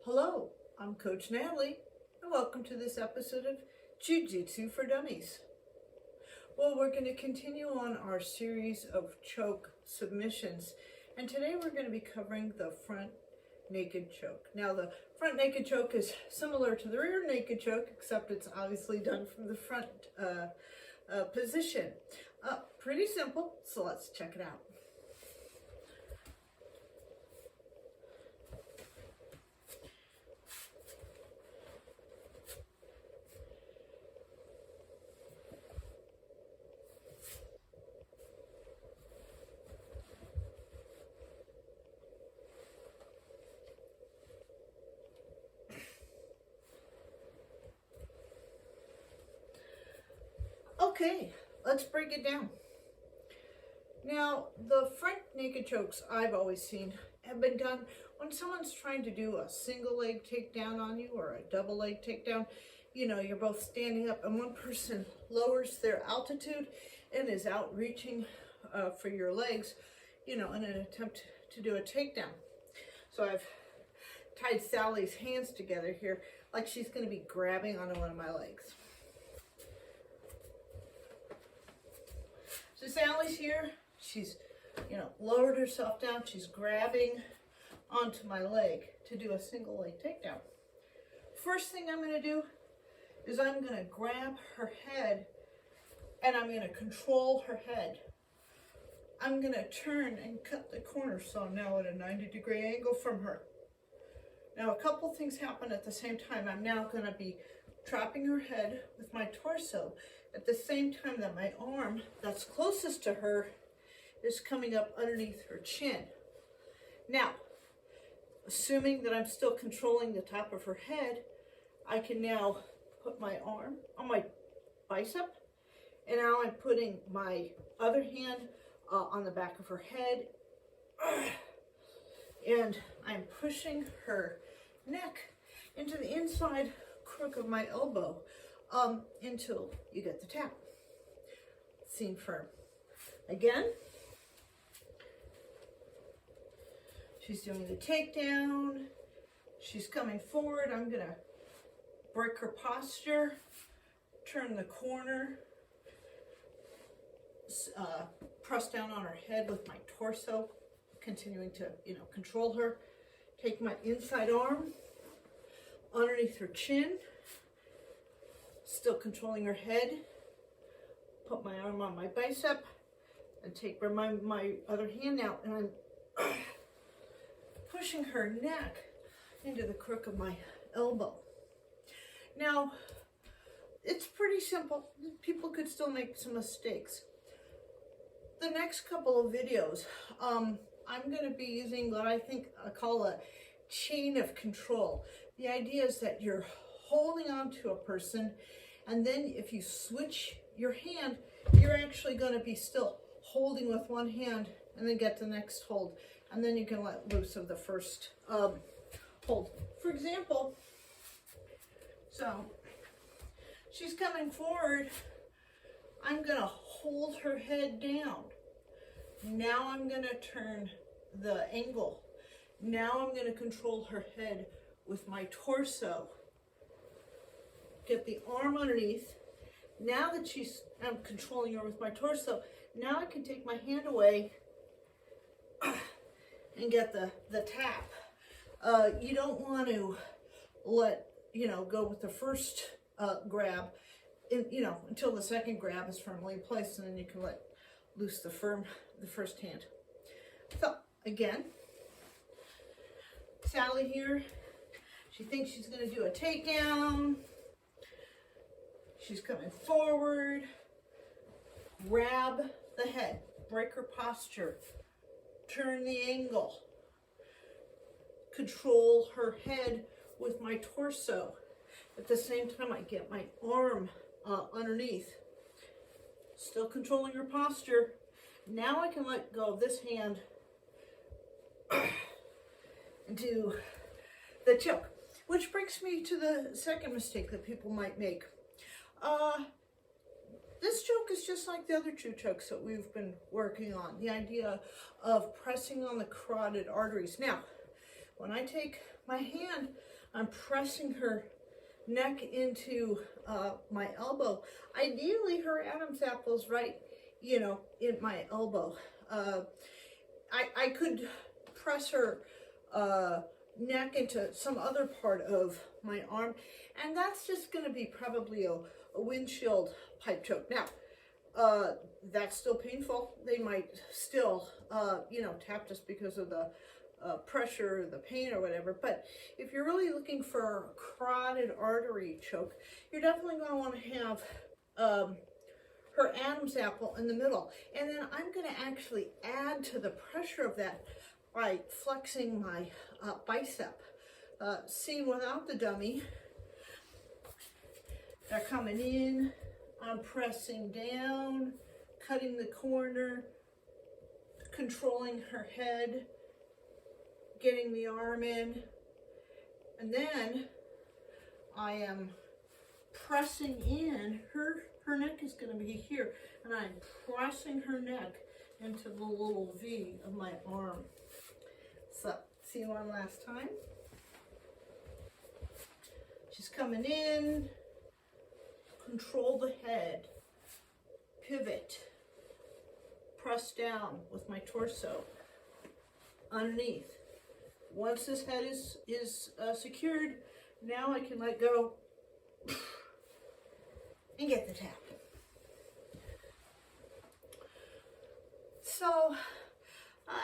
Hello, I'm Coach Natalie, and welcome to this episode of Jiu Jitsu for Dummies. Well, we're going to continue on our series of choke submissions, and today we're going to be covering the front naked choke. Now, the front naked choke is similar to the rear naked choke, except it's obviously done from the front position. Pretty simple, so let's check it out. Okay, let's break it down. Now, the front naked chokes I've always seen have been done when someone's trying to do a single leg takedown on you or a double leg takedown. You know, you're both standing up and one person lowers their altitude and is out reaching for your legs, you know, in an attempt to do a takedown. So I've tied Sally's hands together here like she's going to be grabbing onto one of my legs. So Sally's here, she's, you know, lowered herself down, she's grabbing onto my leg to do a single leg takedown. First thing I'm going to do is I'm going to grab her head and I'm going to control her head. I'm going to turn and cut the corner so I'm now at a 90-degree angle from her. Now a couple things happen at the same time. I'm now going to be trapping her head with my torso at the same time that my arm that's closest to her is coming up underneath her chin. Now, assuming that I'm still controlling the top of her head, I can now put my arm on my bicep, and now I'm putting my other hand on the back of her head, and I'm pushing her neck into the inside crook of my elbow until you get the tap. Seam firm. Again, she's doing the takedown. She's coming forward. I'm going to break her posture, turn the corner, press down on her head with my torso, continuing to, you know, control her. Take my inside arm underneath her chin, still controlling her head. Put my arm on my bicep and take my other hand out, and I'm pushing her neck into the crook of my elbow. Now, it's pretty simple. People could still make some mistakes. The next couple of videos, I'm going to be using what I call a chain of control. The idea is that you're holding on to a person, and then if you switch your hand, you're actually going to be still holding with one hand and then get the next hold, and then you can let loose of the first hold. For example, so she's coming forward, I'm going to hold her head down. Now I'm going to turn the angle. Now I'm going to control her head with my torso. Get the arm underneath. Now that I'm controlling her with my torso, now I can take my hand away and get the tap. You don't want to let, you know, go with the first grab, you know, until the second grab is firmly in place, and then you can let loose the first hand. So again, Sally here, she thinks she's going to do a takedown. She's coming forward, grab the head, break her posture, turn the angle, control her head with my torso. At the same time, I get my arm underneath, still controlling her posture. Now I can let go of this hand and do the choke, which brings me to the second mistake that people might make. This choke is just like the other two chokes that we've been working on. The idea of pressing on the carotid arteries. Now, when I take my hand, I'm pressing her neck into my elbow. Ideally, her Adam's apple's right, you know, in my elbow. I could press her neck into some other part of my arm, and that's just going to be probably a windshield pipe choke. Now, that's still painful. They might still, you know, tap just because of the pressure, the pain or whatever. But if you're really looking for a carotid artery choke, you're definitely going to want to have her Adam's apple in the middle. And then I'm going to actually add to the pressure of that by flexing my bicep. See, without the dummy, they're coming in, I'm pressing down, cutting the corner, controlling her head, getting the arm in, and then I am pressing in. Her neck is going to be here, and I'm pressing her neck into the little V of my arm. So, see one last time. She's coming in, control the head, pivot, press down with my torso underneath. Once this head is secured, now I can let go and get the tap. So,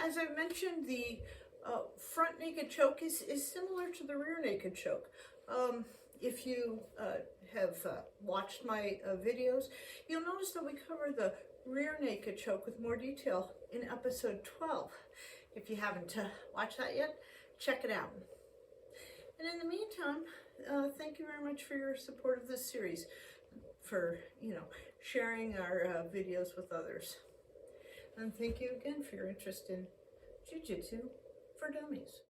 as I mentioned, the front naked choke is similar to the rear naked choke. If you have watched my videos, you'll notice that we cover the rear naked choke with more detail in episode 12. If you haven't watched that yet, check it out. And in the meantime, thank you very much for your support of this series, for, you know, sharing our videos with others. And thank you again for your interest in Jiu Jitsu for Dummies.